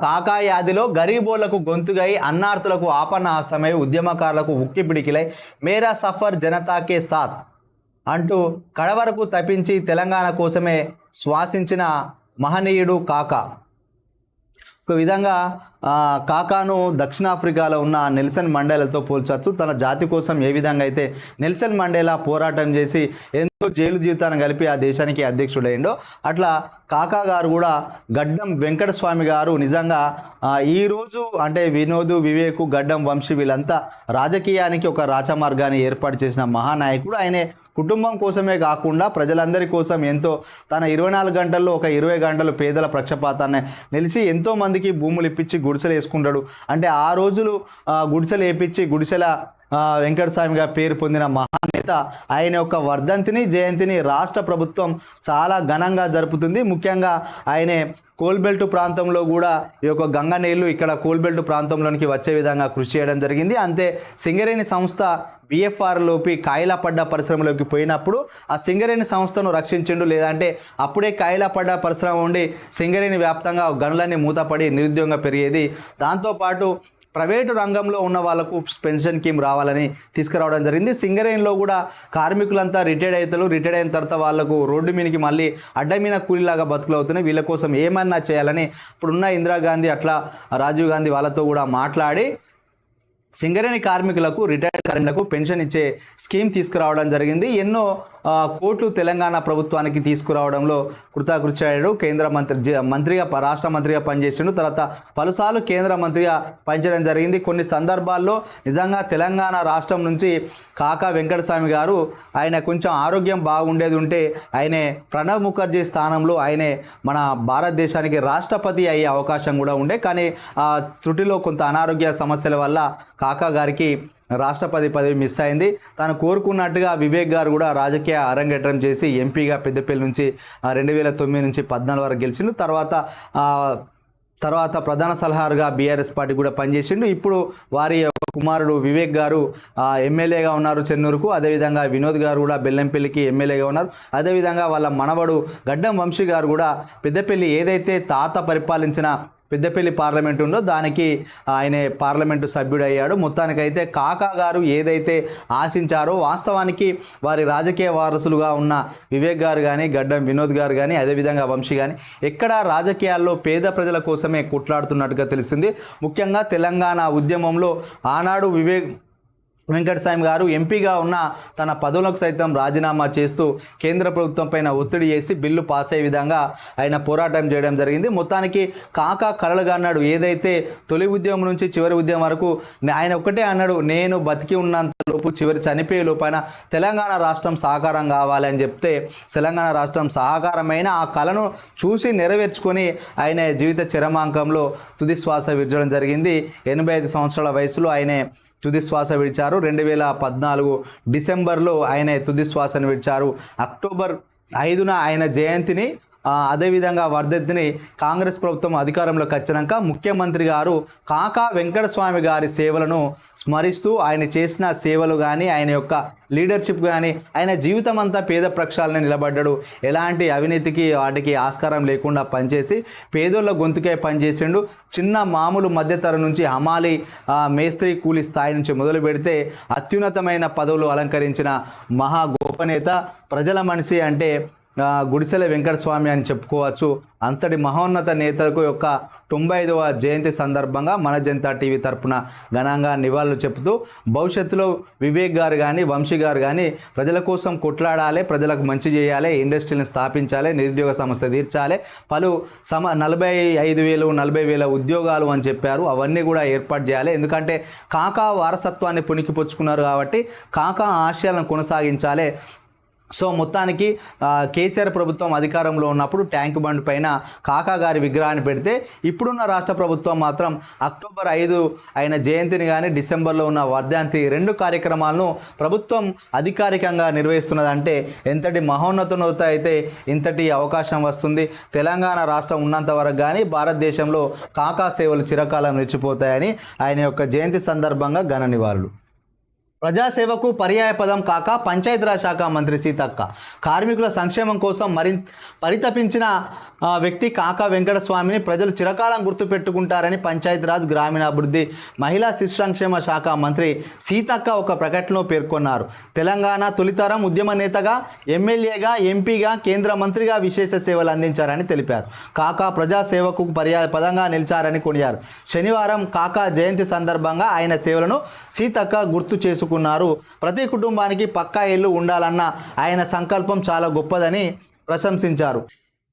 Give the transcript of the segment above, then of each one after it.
కాకా యాదిలో గరీబోళ్లకు గొంతుగై అన్నార్థులకు ఆపన్న హస్తమై ఉద్యమకారులకు ఉక్కి పిడికిలై మేరా సఫర్ జనతాకే సాత్ అంటూ కడవరకు తప్పించి తెలంగాణ కోసమే శ్వాసించిన మహనీయుడు కాకా. ఒక విధంగా కాకాను దక్షిణాఫ్రికాలో ఉన్న నెల్సన్ మండేలాతో పోల్చవచ్చు. తన జాతి కోసం ఏ విధంగా అయితే నెల్సన్ మండేలా పోరాటం చేసి ఎంతో జైలు జీవితాన్ని కలిపి ఆ దేశానికి అధ్యక్షుడైండో అట్లా కాకా గారు కూడా గడ్డం వెంకటస్వామి గారు నిజంగా ఈరోజు అంటే వినోద్, వివేక్, గడ్డం వంశీ వీళ్ళంతా రాజకీయానికి ఒక రాచమార్గాన్ని ఏర్పాటు చేసిన మహానాయకుడు. ఆయనే కుటుంబం కోసమే కాకుండా ప్రజలందరి కోసం ఎంతో తన 24 గంటల్లో ఒక 20 గంటలు పేదల పక్షపాతాన్ని నిలిచి ఎంతో మందికి భూములు ఇప్పించి గుడిసెలు వేసుకుంటాడు. అంటే ఆ రోజులు గుడిసెలు వేయించి గుడిసెల వెంకటస్వామిగా పేరు పొందిన మహానేత. ఆయన యొక్క వర్ధంతిని, జయంతిని రాష్ట్ర ప్రభుత్వం చాలా ఘనంగా జరుపుతుంది. ముఖ్యంగా ఆయనే కోల్బెల్ట్ ప్రాంతంలో కూడా ఈ యొక్క గంగ నీళ్లు ఇక్కడ కోల్బెల్ట్ ప్రాంతంలోనికి వచ్చే విధంగా కృషి చేయడం జరిగింది. అంతే సింగరేణి సంస్థ బిఎఫ్ఆర్లోకి కాయలపడ్డ పరిశ్రమలోకి పోయినప్పుడు ఆ సింగరేణి సంస్థను రక్షించిండు. లేదంటే అప్పుడే కాయలపడ్డ పరిశ్రమ ఉండి సింగరేణి వ్యాప్తంగా గనులన్నీ మూతపడి నిరుద్యోగంగా పెరిగేది. దాంతోపాటు ప్రైవేటు రంగంలో ఉన్న వాళ్ళకు పెన్షన్ స్కీమ్ రావాలని తీసుకురావడం జరిగింది. సింగరేణిలో కూడా కార్మికులంతా రిటైర్డ్ అవుతారు. రిటైర్డ్ అయిన తర్వాత వాళ్ళకు రోడ్డు మీదకి మళ్ళీ అడ్డమీన కూలీలాగా బతుకులు అవుతున్నాయి. వీళ్ళ కోసం ఏమన్నా చేయాలని ఇప్పుడున్న ఇందిరాగాంధీ అట్లా రాజీవ్ గాంధీ వాళ్ళతో కూడా మాట్లాడి సింగరేణి కార్మికులకు, రిటైర్డ్ కార్మికులకు పెన్షన్ ఇచ్చే స్కీమ్ తీసుకురావడం జరిగింది. ఎన్నో కోట్లు తెలంగాణ ప్రభుత్వానికి తీసుకురావడంలో కృతకృత్యుడు. కేంద్ర మంత్రిగా రాష్ట్ర మంత్రిగా పనిచేసిండు. తర్వాత పలుసార్లు కేంద్ర మంత్రిగా పనిచేయడం జరిగింది. కొన్ని సందర్భాల్లో నిజంగా తెలంగాణ రాష్ట్రం నుంచి కాకా వెంకటస్వామి గారు ఆయన కొంచెం ఆరోగ్యం బాగుండేది ఉంటే ఆయనే ప్రణబ్ ముఖర్జీ స్థానంలో ఆయనే మన భారతదేశానికి రాష్ట్రపతి అయ్యే అవకాశం కూడా ఉండే. కానీ ఆ త్రుటిలో కొంత అనారోగ్య సమస్యల వల్ల కాకా గారికి రాష్ట్రపతి పదవి మిస్ అయింది. తాను కోరుకున్నట్టుగా వివేక్ గారు కూడా రాజకీయ అరంగేట్రం చేసి ఎంపీగా పెద్దపల్లి నుంచి 2009 నుంచి 14 వరకు గెలిచిండు. తర్వాత ప్రధాన సలహాదారుగా బీఆర్ఎస్ పార్టీ కూడా పనిచేసిండు. ఇప్పుడు వారి కుమారుడు వివేక్ గారు ఎమ్మెల్యేగా ఉన్నారు చెన్నూరుకు. అదేవిధంగా వినోద్ గారు కూడా బెల్లంపల్లికి ఎమ్మెల్యేగా ఉన్నారు. అదేవిధంగా వాళ్ళ మనవడు గడ్డం వంశీ గారు కూడా పెద్దపల్లి ఏదైతే తాత పరిపాలించిన పెద్దపల్లి పార్లమెంటు ఉందో దానికి ఆయన పార్లమెంటు సభ్యుడయ్యాడు. మొత్తానికైతే కాకా గారు ఏదైతే ఆశించారో వాస్తవానికి వారి రాజకీయ వారసులుగా ఉన్న వివేక్ గారు కానీ, గడ్డం వినోద్ గారు కానీ, అదేవిధంగా వంశీ కానీ ఎక్కడ రాజకీయాల్లో పేద ప్రజల కోసమే కొట్లాడుతున్నట్టుగా తెలిసింది. ముఖ్యంగా తెలంగాణ ఉద్యమంలో ఆనాడు వెంకటస్వామి గారు ఎంపీగా ఉన్న తన పదవులకు సైతం రాజీనామా చేస్తూ కేంద్ర ప్రభుత్వం పైన ఒత్తిడి చేసి బిల్లు పాస్ అయ్యే విధంగా ఆయన పోరాటం చేయడం జరిగింది. మొత్తానికి కాకా కలలుగా అన్నాడు. ఏదైతే తొలి ఉద్యమం నుంచి చివరి ఉద్యమం వరకు ఆయన ఒక్కటే అన్నాడు, నేను బతికి ఉన్నంత లోపు చివరి చనిపోయే లోపైన తెలంగాణ రాష్ట్రం సాకారం కావాలని చెప్తే తెలంగాణ రాష్ట్రం సహకారమైన ఆ కళను చూసి నెరవేర్చుకొని ఆయన జీవిత చరమాంకంలో తుది శ్వాస విడిచడం జరిగింది. 85 సంవత్సరాల వయసులో ఆయనే తుది శ్వాస విడిచారు. 2014 డిసెంబర్లో ఆయన తుది శ్వాసను విడిచారు. అక్టోబర్ 5న ఆయన జయంతిని అదేవిధంగా వర్ధంతిని కాంగ్రెస్ ప్రభుత్వం అధికారంలోకి వచ్చినాక ముఖ్యమంత్రి గారు కాకా వెంకటస్వామి గారి సేవలను స్మరిస్తూ ఆయన చేసిన సేవలు కానీ, ఆయన యొక్క లీడర్షిప్ కానీ, ఆయన జీవితం అంతా పేద ప్రక్షాళన నిలబడ్డాడు. ఎలాంటి అవినీతికి వాటికి ఆస్కారం లేకుండా పనిచేసి పేదోళ్ళ గొంతుకే పనిచేసిండు. చిన్న మామూలు మధ్యతరం నుంచి హమాలి, మేస్త్రి, కూలి స్థాయి నుంచి మొదలు పెడితే అత్యున్నతమైన పదవులు అలంకరించిన మహా గొప్ప నేత. ప్రజల మనిషి అంటే గుడిసెల వెంకటస్వామి అని చెప్పుకోవచ్చు. అంతటి మహోన్నత నేతకు యొక్క 95వ జయంతి సందర్భంగా మన జనతా టీవీ తరపున ఘనంగా నివాళులు చెబుతూ భవిష్యత్తులో వివేక్ గారు కానీ, వంశీ గారు కానీ ప్రజల కోసం కొట్లాడాలి, ప్రజలకు మంచి చేయాలి, ఇండస్ట్రీని స్థాపించాలి, నిరుద్యోగ సమస్య తీర్చాలి, 45,000 40,000 ఉద్యోగాలు అని చెప్పారు. అవన్నీ కూడా ఏర్పాటు చేయాలి. ఎందుకంటే కాకా వారసత్వాన్ని పుణికిపుచ్చుకున్నారు కాబట్టి కాకా ఆశయాలను కొనసాగించాలి. సో మొత్తానికి కేసీఆర్ ప్రభుత్వం అధికారంలో ఉన్నప్పుడు ట్యాంక్ బండ్ పైన కాకా గారి విగ్రహాన్ని పెడితే ఇప్పుడున్న రాష్ట్ర ప్రభుత్వం మాత్రం అక్టోబర్ 5 ఆయన జయంతిని కానీ, డిసెంబర్లో ఉన్న వర్ధంతి 2 కార్యక్రమాలను ప్రభుత్వం అధికారికంగా నిర్వహిస్తున్నదంటే ఎంతటి మహోన్నతనత అయితే ఇంతటి అవకాశం వస్తుంది. తెలంగాణ రాష్ట్రం ఉన్నంత వరకు కానీ భారతదేశంలో కాకా సేవలు చిరకాలం నిలిచిపోతాయని ఆయన యొక్క జయంతి సందర్భంగా ఘన నివాళులు. ప్రజాసేవకు పర్యాయపదం కాక పంచాయతీరాజ్ శాఖ మంత్రి సీతక్క. కార్మికుల సంక్షేమం కోసం పరితపించిన వ్యక్తి కాకా వెంకటస్వామిని ప్రజలు చిరకాలం గుర్తుపెట్టుకుంటారని పంచాయతీరాజ్ గ్రామీణాభివృద్ధి మహిళా శిశు సంక్షేమ శాఖ మంత్రి సీతక్క ఒక ప్రకటనలో పేర్కొన్నారు. తెలంగాణ తొలితరం ఉద్యమ నేతగా, ఎమ్మెల్యేగా, ఎంపీగా, కేంద్ర మంత్రిగా విశేష సేవలు అందించారని తెలిపారు. కాకా ప్రజాసేవకు పర్యాయపదంగా నిలిచారని కొనియారు. శనివారం కాకా జయంతి సందర్భంగా ఆయన సేవలను సీతక్క గుర్తు చేసుకున్నారు. ప్రతి కుటుంబానికి పక్కా ఇల్లు ఉండాలన్న ఆయన సంకల్పం చాలా గొప్పదని ప్రశంసించారు.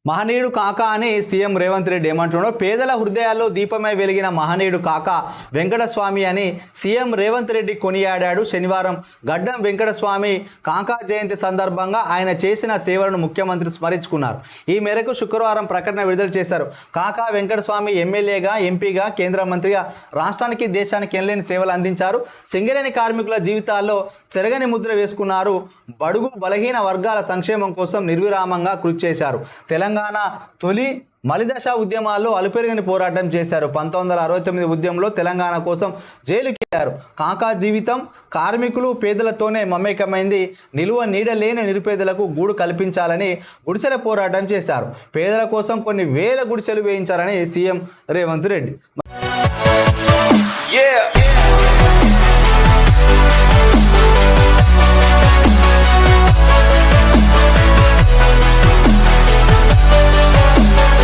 మహనీయుడు కాకా అని సీఎం రేవంత్ రెడ్డి ఏమంటున్నాడో, పేదల హృదయాల్లో దీపమై వెలిగిన మహనీయుడు కాకా వెంకటస్వామి అని సీఎం రేవంత్ రెడ్డి కొనియాడాడు. శనివారం గడ్డం వెంకటస్వామి కాకా జయంతి సందర్భంగా ఆయన చేసిన సేవలను ముఖ్యమంత్రి స్మరించుకున్నారు. ఈ మేరకు శుక్రవారం ప్రకటన విడుదల చేశారు. కాకా వెంకటస్వామి ఎమ్మెల్యేగా, ఎంపీగా, కేంద్ర మంత్రిగా రాష్ట్రానికి, దేశానికి ఎనలేని సేవలు అందించారు. సింగరేణి కార్మికుల జీవితాల్లో చెరగని ముద్ర వేసుకున్నారు. బడుగు బలహీన వర్గాల సంక్షేమం కోసం నిర్విరామంగా కృషి చేశారు. తెలంగాణ తొలి మలిదశ ఉద్యమాల్లో అలుపెరగని పోరాటం చేశారు. 1969 ఉద్యమంలో తెలంగాణ కోసం జైలుకి వెళ్ళారు. కాకా జీవితం కార్మికులు, పేదలతోనే మమేకమైంది. నిలువ నీడలేని నిరుపేదలకు గూడు కల్పించాలని గుడిసెల పోరాటం చేశారు. పేదల కోసం కొన్ని వేల గుడిసెలు వేయించారని సీఎం రేవంత్ రెడ్డి.